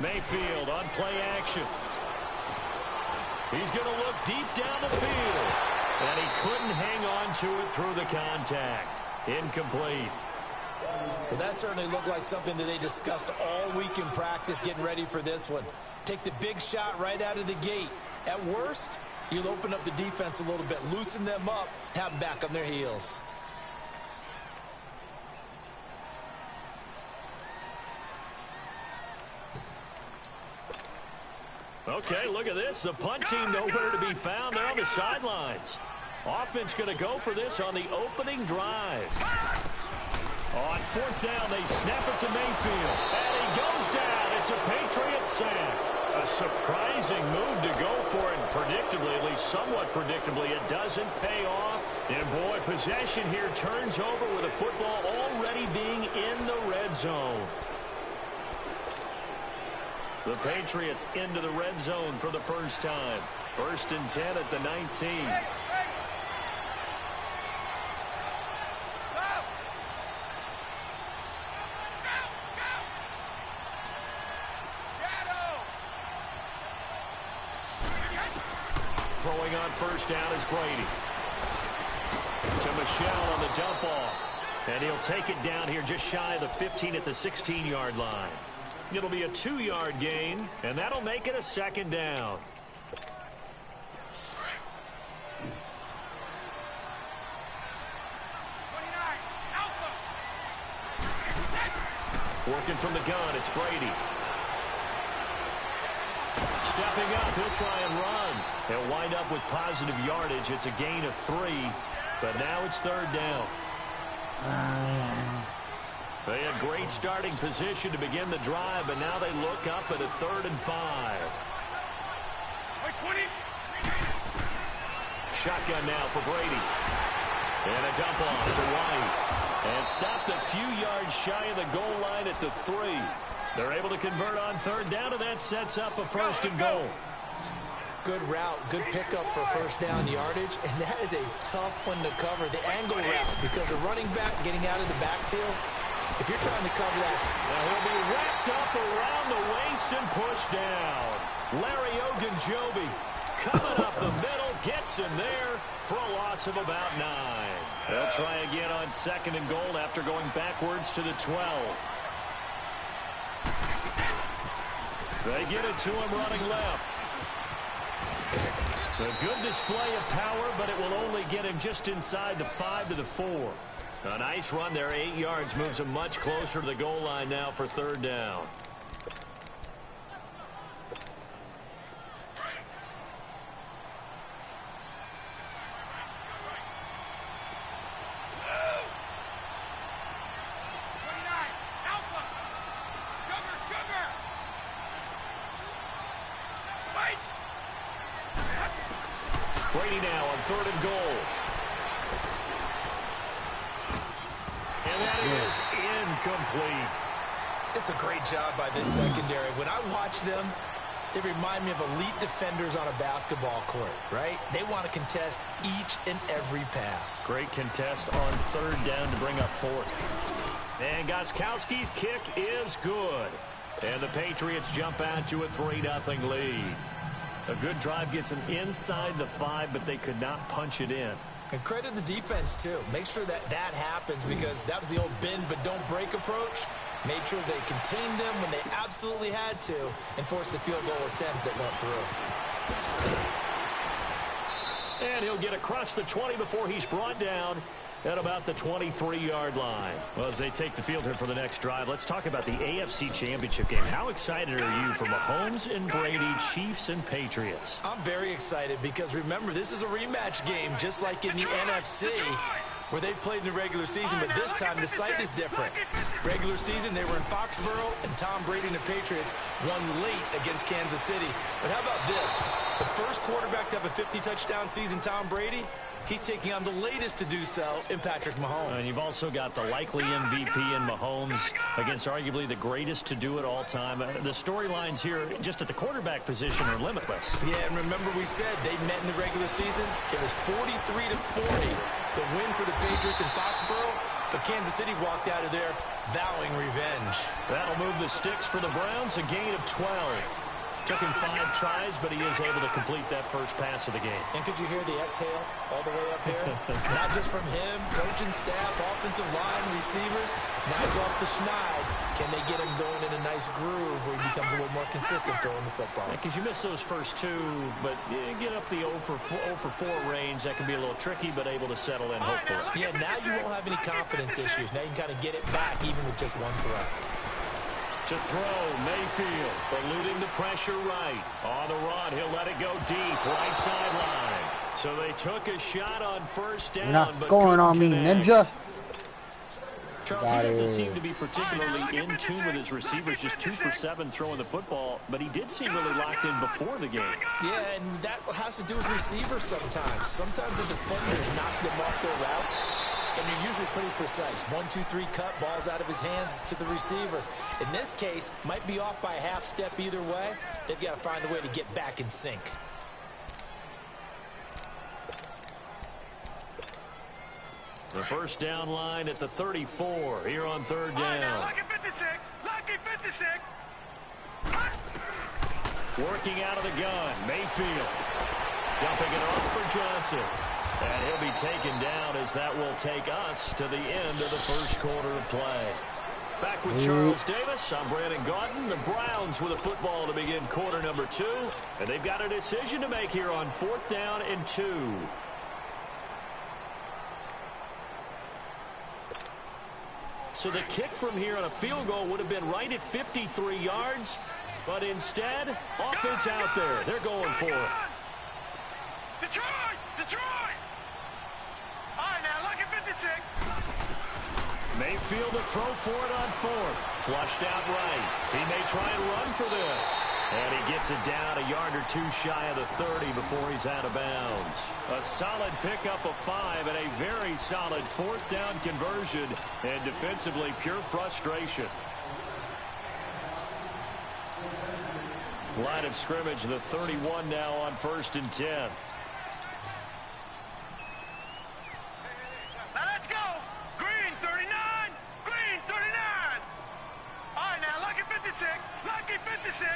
Mayfield on play action. He's going to look deep down the field. And he couldn't hang on to it through the contact. Incomplete. Well, that certainly looked like something that they discussed all week in practice getting ready for this one. Take the big shot right out of the gate. At worst, you'll open up the defense a little bit, loosen them up, have them back on their heels. Okay, look at this. The punt team nowhere to be found. They're on the sidelines. Offense going to go for this on the opening drive. On fourth down, they snap it to Mayfield. And he goes down. It's a Patriot sack. A surprising move to go for it. Predictably, at least somewhat predictably, it doesn't pay off. And boy, possession here turns over with the football already being in the red zone. The Patriots into the red zone for the first time. 1st and 10 at the 19. Throwing on first down is Brady. To Michelle on the dump off. And he'll take it down here just shy of the 15 at the 16-yard line. It'll be a 2-yard gain, and that'll make it a 2nd down. Working from the gun, it's Brady. Stepping up, he'll try and run. He'll wind up with positive yardage. It's a gain of 3, but now it's 3rd down. They had great starting position to begin the drive, but now they look up at a 3rd and 5. Shotgun now for Brady. And a dump off to White. And stopped a few yards shy of the goal line at the 3. They're able to convert on 3rd down, and that sets up a 1st and goal. Good route, good pickup for 1st down yardage, and that is a tough one to cover, the angle route, because the running back getting out of the backfield, if you're trying to cover that. Now he'll be wrapped up around the waist and pushed down. Larry Ogunjobi coming up the middle, gets him there for a loss of about 9. They'll try again on 2nd and goal after going backwards to the 12. They get it to him running left. A good display of power, but it will only get him just inside the 5 to the 4. A nice run there, 8 yards, moves him much closer to the goal line now for 3rd down. Brady now on 3rd and goal. And that is incomplete. It's a great job by this secondary. When I watch them, they remind me of elite defenders on a basketball court, right? They want to contest each and every pass. Great contest on 3rd down to bring up 4th. And Gostkowski's kick is good. And the Patriots jump out to a 3-0 lead. A good drive gets them inside the 5, but they could not punch it in. And credit the defense, too. Make sure that happens, because that was the old bend but don't break approach. Made sure they contained them when they absolutely had to and forced the field goal attempt that went through. And he'll get across the 20 before he's brought down at about the 23-yard line. Well, as they take the field here for the next drive, let's talk about the AFC Championship game. How excited are you for Mahomes and Brady, Chiefs and Patriots? I'm very excited because, remember, this is a rematch game, just like in the NFC, where they played in the regular season, but this time the site is different. Regular season, they were in Foxborough, and Tom Brady and the Patriots won late against Kansas City. But how about this? The first quarterback to have a 50-touchdown season, Tom Brady, he's taking on the latest to do so in Patrick Mahomes. And you've also got the likely MVP in Mahomes against arguably the greatest to do it all time. The storylines here just at the quarterback position are limitless. Yeah, and remember we said they met in the regular season. It was 43-40, the win for the Patriots in Foxborough. But Kansas City walked out of there vowing revenge. That'll move the sticks for the Browns, a gain of 12. Took him 5 tries, but he is able to complete that first pass of the game. And could you hear the exhale all the way up here? Not just from him, coaching staff, offensive line, receivers. Now he's off the schneid. Can they get him going in a nice groove where he becomes a little more consistent throwing the football? Because you miss those first 2, but you get up the 0 for 4 range. That can be a little tricky, but able to settle in, hopefully. Yeah, now you won't have any confidence issues. Now you can kind of get it back even with just one throw. To throw, Mayfield, eluding the pressure right. On the run, he'll let it go deep, right sideline. So they took a shot on first down. You're not scoring on me, Ninja. Charles, he doesn't seem to be particularly in tune with his receivers, just 2 for 7 throwing the football, but he did seem really locked in before the game. Yeah, and that has to do with receivers sometimes. Sometimes the defenders knock them off their route. And they're usually pretty precise. 1, 2, 3 cut, balls out of his hands to the receiver. In this case, might be off by a half step either way. They've got to find a way to get back in sync. The first down line at the 34 here on third down. Lucky 56. Lucky 56. Working out of the gun, Mayfield. Dumping it off for Johnson. And he'll be taken down as that will take us to the end of the first quarter of play. Back with Charles Davis, I'm Brandon Gaudin. The Browns with a football to begin quarter number 2. And they've got a decision to make here on 4th down and 2. So the kick from here on a field goal would have been right at 53 yards. But instead, offense out there. They're going for it. Detroit! Detroit! All right, now, lucky 56. Mayfield to throw for it on 4th. Flushed out right. He may try and run for this. And he gets it down a yard or 2 shy of the 30 before he's out of bounds. A solid pickup of 5 and a very solid 4th down conversion. And defensively, pure frustration. Line of scrimmage, the 31 now on 1st and 10. Now let's go. Green 39. Green 39. All right, now, lucky 56. Lucky 56.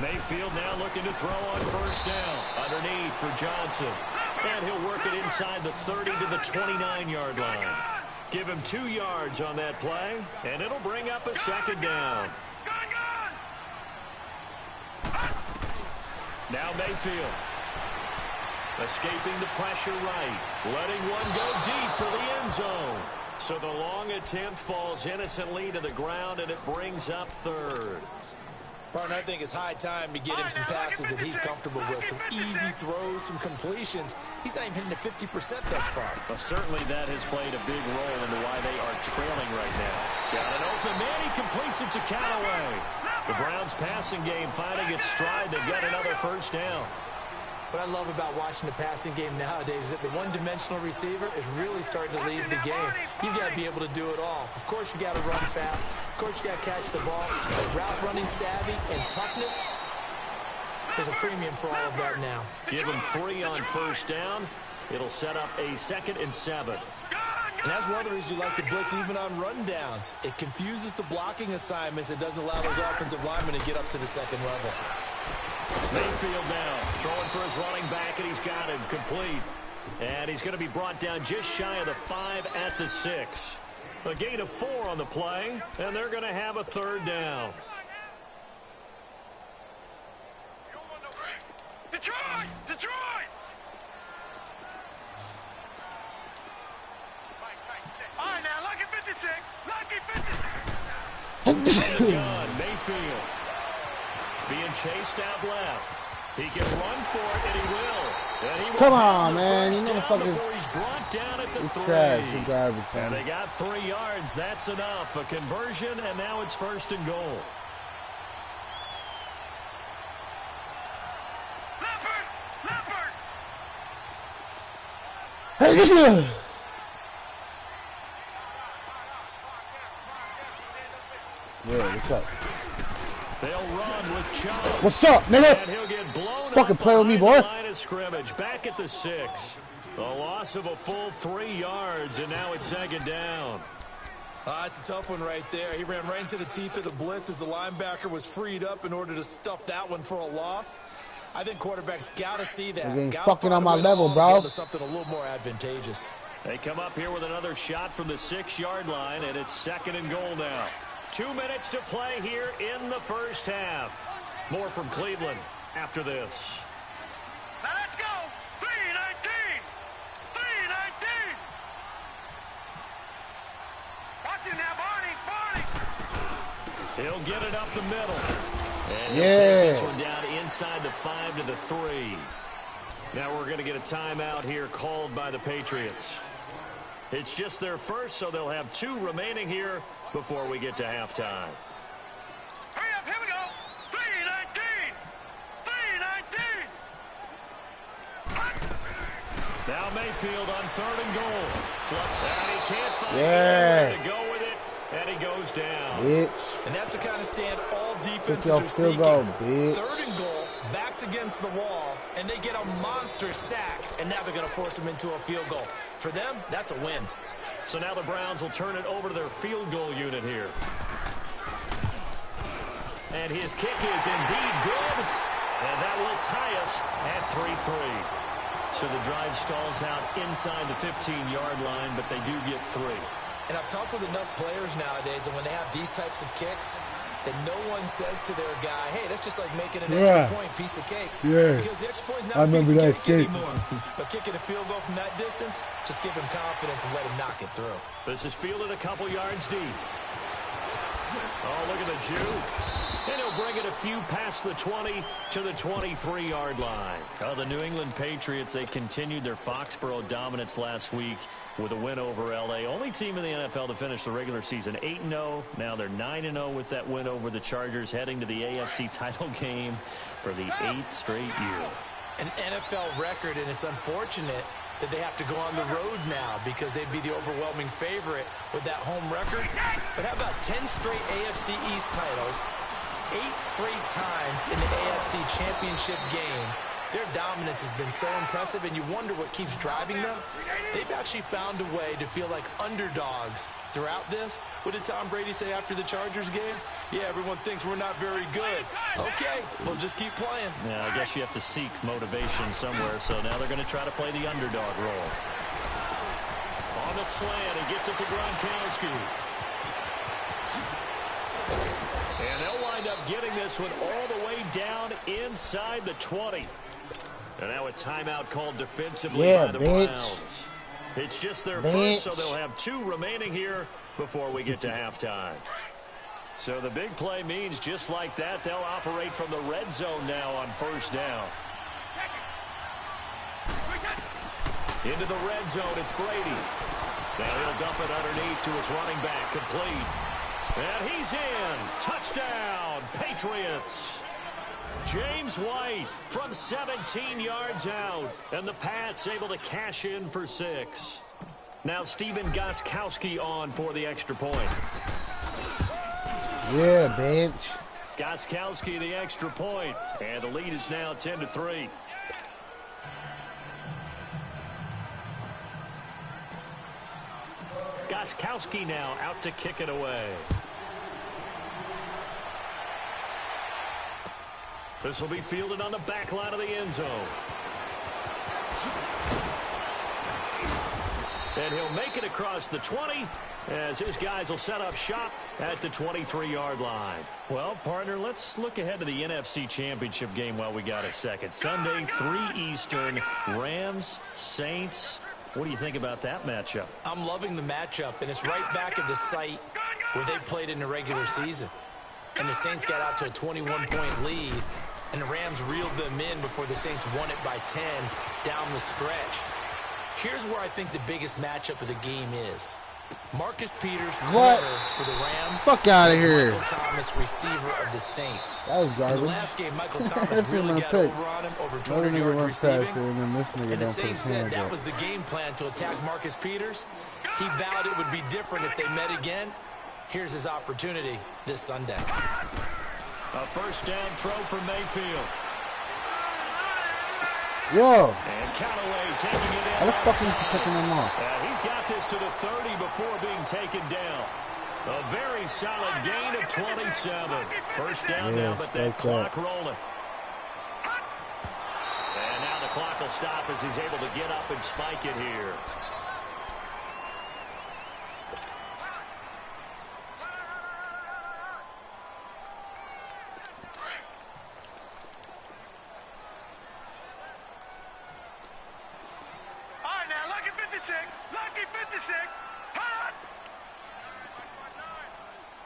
Mayfield now looking to throw on 1st down. Underneath for Johnson. And he'll work it inside the 30 to the 29-yard line. Give him 2 yards on that play, and it'll bring up a 2nd down. Now Mayfield. Escaping the pressure right. Letting one go deep for the end zone. So the long attempt falls innocently to the ground, and it brings up 3rd. Martin, I think it's high time to get him some passes that he's comfortable with. Some easy throws, some completions. He's not even hitting the 50% thus far. Well, certainly that has played a big role into why they are trailing right now. He's got an open man. He completes it to Callaway. The Browns passing game finding its stride. They've got another 1st down. What I love about watching the passing game nowadays is that the one-dimensional receiver is really starting to lead the game. You've got to be able to do it all. Of course, you got to run fast. Of course, you got to catch the ball. But route running savvy and toughness, there's a premium for all of that now. Give him 3 on 1st down. It'll set up a 2nd and 7. And that's one of the reasons you like to blitz even on rundowns. It confuses the blocking assignments. It doesn't allow those offensive linemen to get up to the 2nd level. Mayfield now throwing for his running back, and he's got him complete. And he's going to be brought down just shy of the 5 at the 6. A gain of 4 on the play, and they're going to have a 3rd down. Detroit! Detroit! All right, now, lucky 56. Lucky 56. Gun, Mayfield. Being chased out left. He can run for it, and he will. And he will. Come on, man. You motherfuckers. Before he's brought down at the 3. Trash, garbage, and they got 3 yards. That's enough. A conversion, and now it's 1st and goal. Leopard! Hey, yeah, what's up? They'll run with Chubb. What's up, nigga? And he'll get blown Fucking up play with me, behind boy. the line of scrimmage. Back at the 6. A loss of a full 3 yards, and now it's second down. It's a tough one right there. He ran right into the teeth of the blitz as the linebacker was freed up in order to stuff that one for a loss. I think quarterbacks got to see that. You're fucking on my level, bro. Something a little more advantageous. They come up here with another shot from the 6-yard line, and it's second and goal now. 2 minutes to play here in the first half. More from Cleveland after this. Now let's go. 3-19. 3-19. Watch him now, Barney. He'll get it up the middle. And he'll take this one down inside the 5 to the 3. Now we're going to get a timeout here called by the Patriots. It's just their first, so they'll have 2 remaining here before we get to halftime. Hurry up, here we go. 3-19. 3-19. Now Mayfield on 3rd and goal. And he can't find anywhere to go with it, and he goes down. Bitch. And that's the kind of stand all defenses your are seeking. field goal, bitch. 3rd and goal, backs against the wall, and they get a monster sack, and now they're going to force them into a field goal. For them, that's a win. So now the Browns will turn it over to their field goal unit here. And his kick is indeed good, and that will tie us at 3-3. So the drive stalls out inside the 15-yard line, but they do get 3. And I've talked with enough players nowadays, and when they have these types of kicks, that no one says to their guy, hey, that's just like making an extra point, piece of cake. Yeah. Because the extra point is not a piece of cake anymore. But kicking a field goal from that distance, just give him confidence and let him knock it through. This is fielded a couple yards deep. Oh, look at the juke. And he'll bring it a few past the 20 to the 23-yard line. The New England Patriots, they continued their Foxborough dominance last week with a win over L.A. Only team in the NFL to finish the regular season 8-0. Now they're 9-0 with that win over the Chargers, heading to the AFC title game for the 8th straight year. An NFL record, and it's unfortunate that they have to go on the road now because they'd be the overwhelming favorite with that home record. But how about 10 straight AFC East titles, 8 straight times in the AFC Championship game? Their dominance has been so impressive, and you wonder what keeps driving them. They've actually found a way to feel like underdogs throughout this. What did Tom Brady say after the Chargers game? Yeah, everyone thinks we're not very good. Okay, we'll just keep playing. Yeah, I guess you have to seek motivation somewhere, so now they're going to try to play the underdog role. On the slant, he gets it to Gronkowski. And they'll wind up getting this one all the way down inside the 20. And now a timeout called defensively by the Browns. It's just their first, so they'll have 2 remaining here before we get to halftime. So the big play means just like that, they'll operate from the red zone now on 1st down. Into the red zone, it's Brady. Now he'll dump it underneath to his running back, complete. And he's in. Touchdown, Patriots. James White from 17 yards out. And the Pats able to cash in for 6. Now Stephen Gostkowski on for the extra point. Yeah, bench. Gostkowski the extra point. And the lead is now 10-3. Gostkowski now out to kick it away. This will be fielded on the back line of the end zone. And he'll make it across the 20 as his guys will set up shop at the 23-yard line. Well, partner, let's look ahead to the NFC Championship game while we got a second. Sunday, 3 Eastern, Rams, Saints. What do you think about that matchup? I'm loving the matchup, and it's right back at the site where they played in the regular season. And the Saints got out to a 21-point lead, and the Rams reeled them in before the Saints won it by 10 down the stretch. Here's where I think the biggest matchup of the game is. Marcus Peters, corner for the Rams. Fuck out of here. Michael Thomas, receiver of the Saints. That was garbage. In the last game, Michael Thomas really got over on him, over 200 yards receiving. And the Saints said that was the game plan to attack Marcus Peters. He vowed it would be different if they met again. Here's his opportunity this Sunday. A 1st down throw for Mayfield. Yo. And Callaway taking it in. How the fuck are you picking them off? He's got this to the 30 before being taken down. A very solid gain of 27. First down now, but that clock rolling. And now the clock will stop as he's able to get up and spike it here. Lucky 56. Hot.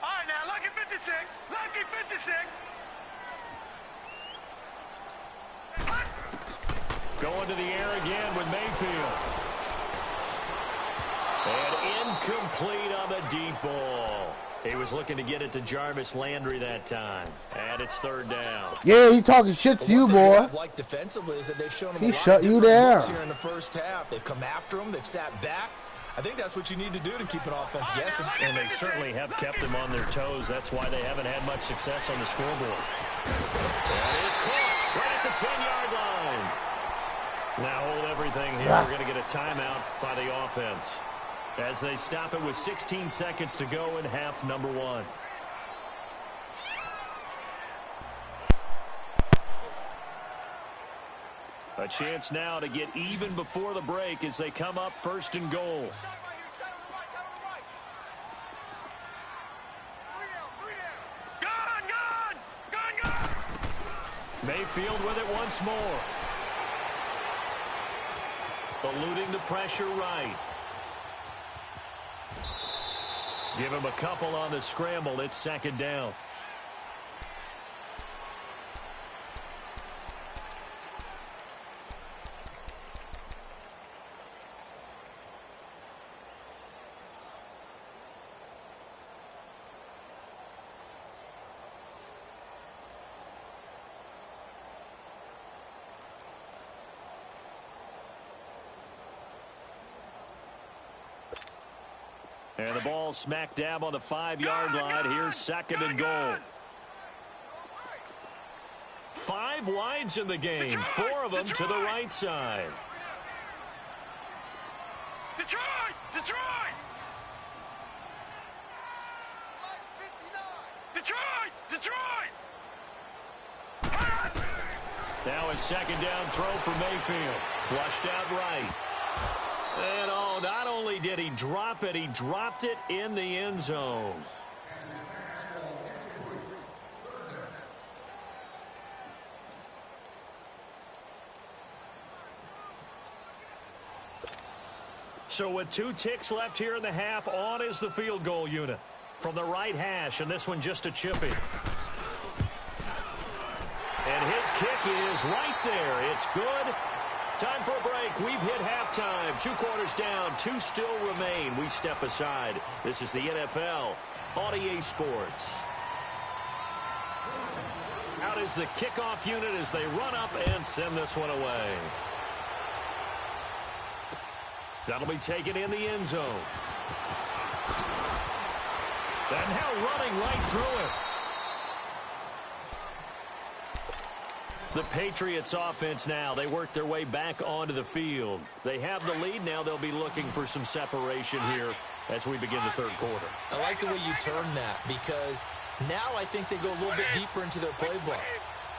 All right, now, lucky 56. Lucky 56. Going to the air again with Mayfield. And incomplete on the deep ball. He was looking to get it to Jarvis Landry that time. And it's third down. Yeah, he talking shit to you, boy. Like defensively is that they've shown him He a lot shut of you different down looks here in the first half. They've come after him. They've sat back. I think that's what you need to do to keep an offense guessing. And they certainly have kept them on their toes. That's why they haven't had much success on the scoreboard. That is caught right at the 10-yard line. Now hold everything here. We're going to get a timeout by the offense as they stop it with 16 seconds to go in half number one. A chance now to get even before the break as they come up first and goal. Mayfield with it once more. Eluding the pressure right. Give him a couple on the scramble. It's second down. And the ball smack dab on the 5-yard line. Here's second and goal. 5 wides in the game. 4 of them to the right side. Detroit! Detroit! Detroit! Detroit! Now a second down throw for Mayfield. Flushed out right. And oh, not only did he drop it, he dropped it in the end zone. So with 2 ticks left here in the half, on is the field goal unit from the right hash, and this one just a chippy. And his kick is right there. It's good. Time for a break. We've hit halftime. 2 quarters down. 2 still remain. We step aside. This is the NFL on EA Sports. Out is the kickoff unit as they run up and send this one away. That'll be taken in the end zone. And now running right through it. The Patriots offense now. They work their way back onto the field. They have the lead. Now they'll be looking for some separation here as we begin the third quarter. I like the way you term that because now I think they go a little bit deeper into their playbook.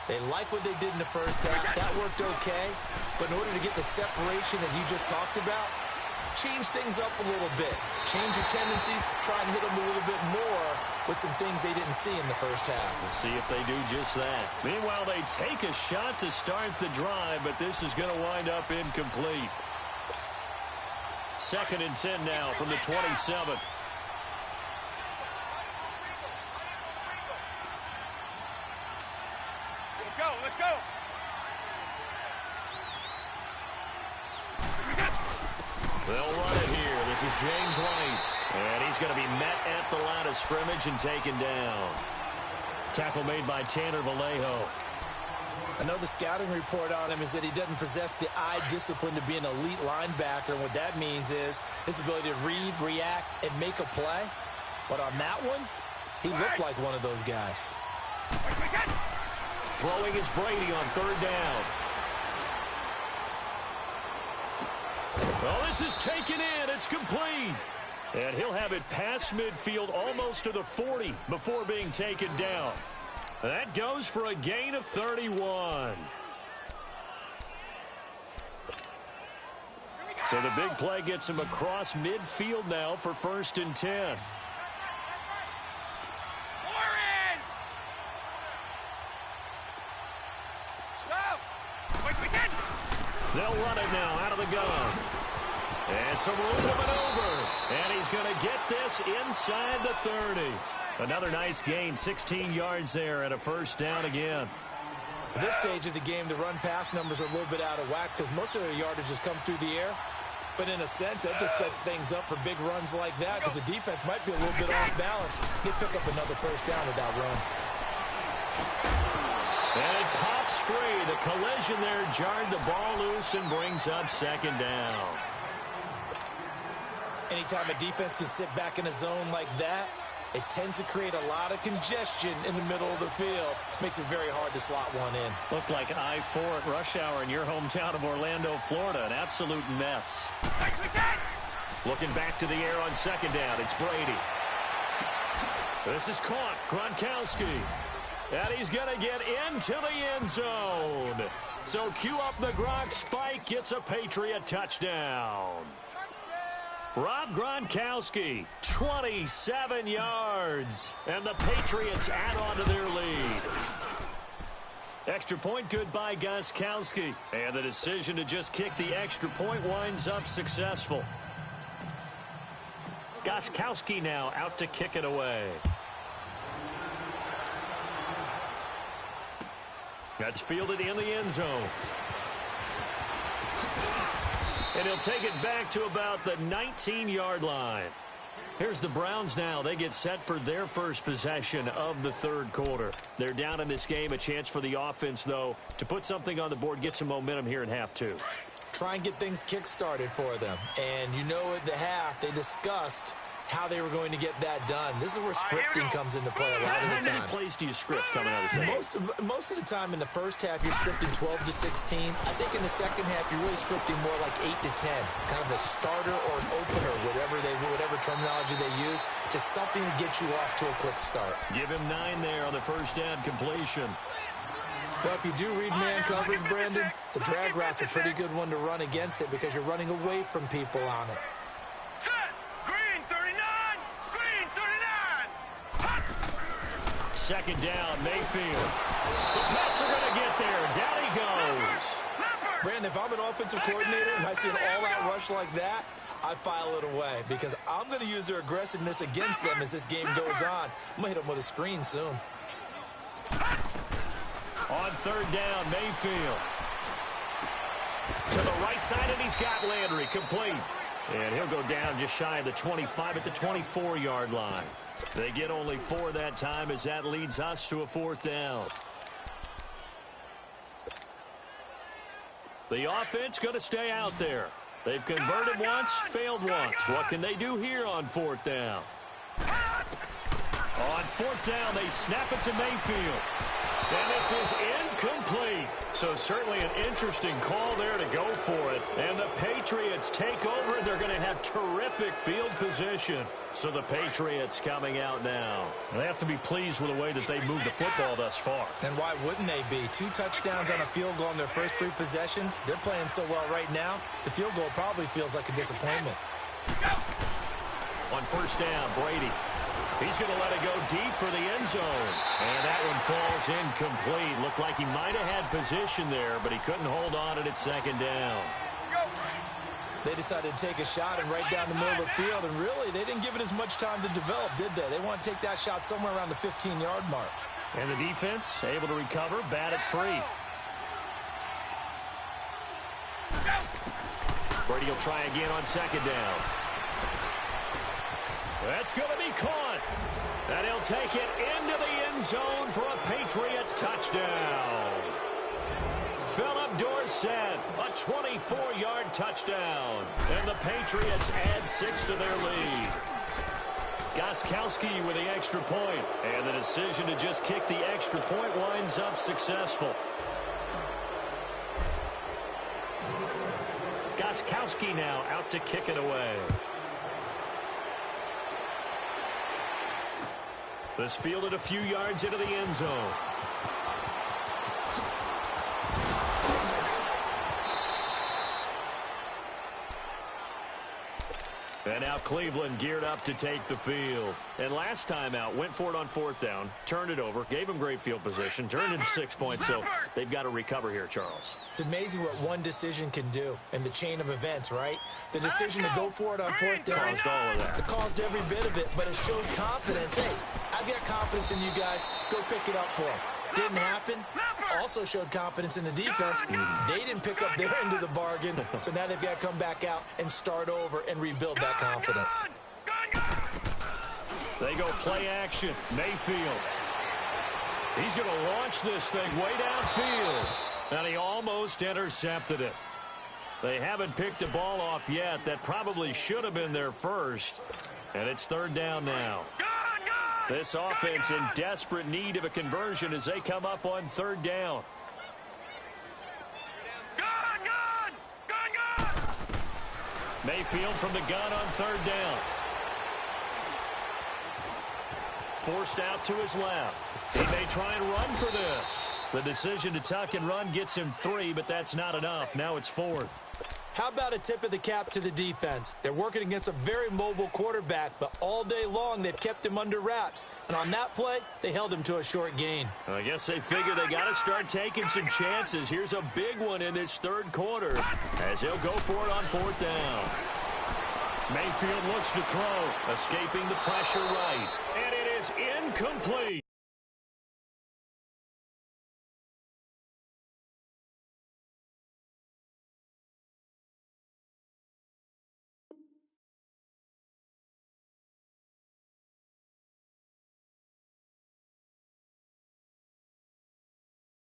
They like what they did in the first half. That worked okay. But in order to get the separation that you just talked about, change things up a little bit. Change your tendencies. Try and hit them a little bit more with some things they didn't see in the first half. We'll see if they do just that. Meanwhile, they take a shot to start the drive, but this is going to wind up incomplete. 2nd and 10 now from the 27. Let's go, let's go. They'll run it here. This is James White. And he's going to be met at the line of scrimmage and taken down. Tackle made by Tanner Vallejo. I know the scouting report on him is that he doesn't possess the eye discipline to be an elite linebacker. And what that means is his ability to read, react, and make a play. But on that one, he looked like one of those guys. Throwing is Brady on 3rd down. Oh, this is taken in. It's complete. And he'll have it past midfield almost to the 40 before being taken down. That goes for a gain of 31. So the big play gets him across midfield now for 1st and 10. They'll run it now out of the gun. And some room to maneuver. And he's going to get this inside the 30. Another nice gain, 16 yards there and a 1st down again. At this stage of the game, the run-pass numbers are a little bit out of whack because most of their yardage has come through the air. But in a sense, that just sets things up for big runs like that because the defense might be a little bit off balance. He'll pick up another 1st down with that run. And it pops free. The collision there jarred the ball loose and brings up 2nd down. Anytime a defense can sit back in a zone like that, it tends to create a lot of congestion in the middle of the field. Makes it very hard to slot one in. Looked like I-4 at rush hour in your hometown of Orlando, Florida. An absolute mess. Looking back to the air on 2nd down. It's Brady. This is caught. Gronkowski. And he's going to get into the end zone. So cue up the Gronk spike. Gets a Patriot touchdown. Rob Gronkowski, 27 yards. And the Patriots add on to their lead. Extra point good by Gronkowski. And the decision to just kick the extra point winds up successful. Gronkowski now out to kick it away. That's fielded in the end zone. And he'll take it back to about the 19-yard line. Here's the Browns now. They get set for their first possession of the 3rd quarter. They're down in this game. A chance for the offense, though, to put something on the board, get some momentum here in half 2. Try and get things kick-started for them. And you know at the half, they discussed how they were going to get that done. This is where scripting comes into play a lot of the time. How many plays do you script coming out of the second? Most of the time in the first half, you're scripting 12 to 16. I think in the second half, you're really scripting more like 8 to 10. Kind of a starter or an opener, whatever terminology they use. Just something to get you off to a quick start. Give him 9 there on the 1st down completion. Well, if you do read man coverage, Brandon, the drag route's a pretty good one to run against it because you're running away from people on it. Set. Green 39. Green 39. 2nd down, Mayfield. The Pats are going to get there. Down he goes. Brandon, if I'm an offensive coordinator and I see an all-out rush like that, I file it away because I'm going to use their aggressiveness against them as this game goes on. I'm going to hit them with a screen soon. On 3rd down, Mayfield. To the right side, and he's got Landry complete. And he'll go down just shy of the 25 at the 24-yard line. They get only 4 that time as that leads us to a 4th down. The offense going to stay out there. They've converted once, failed once. What can they do here on 4th down? On 4th down, they snap it to Mayfield. And this is incomplete. So certainly an interesting call there to go for it. And the Patriots take over. They're going to have terrific field position. So the Patriots coming out now. They have to be pleased with the way that they moved the football thus far. And why wouldn't they be? 2 touchdowns on a field goal in their first 3 possessions. They're playing so well right now, the field goal probably feels like a disappointment. On 1st down, Brady. He's going to let it go deep for the end zone. And that one falls incomplete. Looked like he might have had position there, but he couldn't hold on at it 2nd down. They decided to take a shot and right down the middle of the field, and really, they didn't give it as much time to develop, did they? They want to take that shot somewhere around the 15-yard mark. And the defense able to recover, bat it free. Brady will try again on 2nd down. That's going to be caught. And he'll take it into the end zone for a Patriot touchdown. Philip Dorsett, a 24-yard touchdown. And the Patriots add 6 to their lead. Gronkowski with the extra point. And the decision to just kick the extra point winds up successful. Gronkowski Trubisky now out to kick it away. This fielded a few yards into the end zone. And now Cleveland geared up to take the field. And last time out, went for it on fourth down, turned it over, gave them great field position, turned into 6 points, so they've got to recover here, Charles. It's amazing what one decision can do in the chain of events, right? The decision to go for it on fourth down Caused all of that. It caused every bit of it, but it showed confidence. Hey, I've got confidence in you guys. Go pick it up for them. Didn't happen. Also showed confidence in the defense. They didn't pick up their end of the bargain, so now they've got to come back out and start over and rebuild that confidence. They go play action. Mayfield. He's going to launch this thing way downfield, and he almost intercepted it. They haven't picked a ball off yet. That probably should have been their first, and it's third down now. This offense in desperate need of a conversion as they come up on third down. Mayfield from the gun on third down. Forced out to his left. He may try and run for this. The decision to tuck and run gets him 3, but that's not enough. Now it's fourth. How about a tip of the cap to the defense? They're working against a very mobile quarterback, but all day long they've kept him under wraps. And on that play, they held him to a short gain. I guess they figure they got to start taking some chances. Here's a big one in this third quarter as he'll go for it on fourth down. Mayfield looks to throw, escaping the pressure right. And it is incomplete.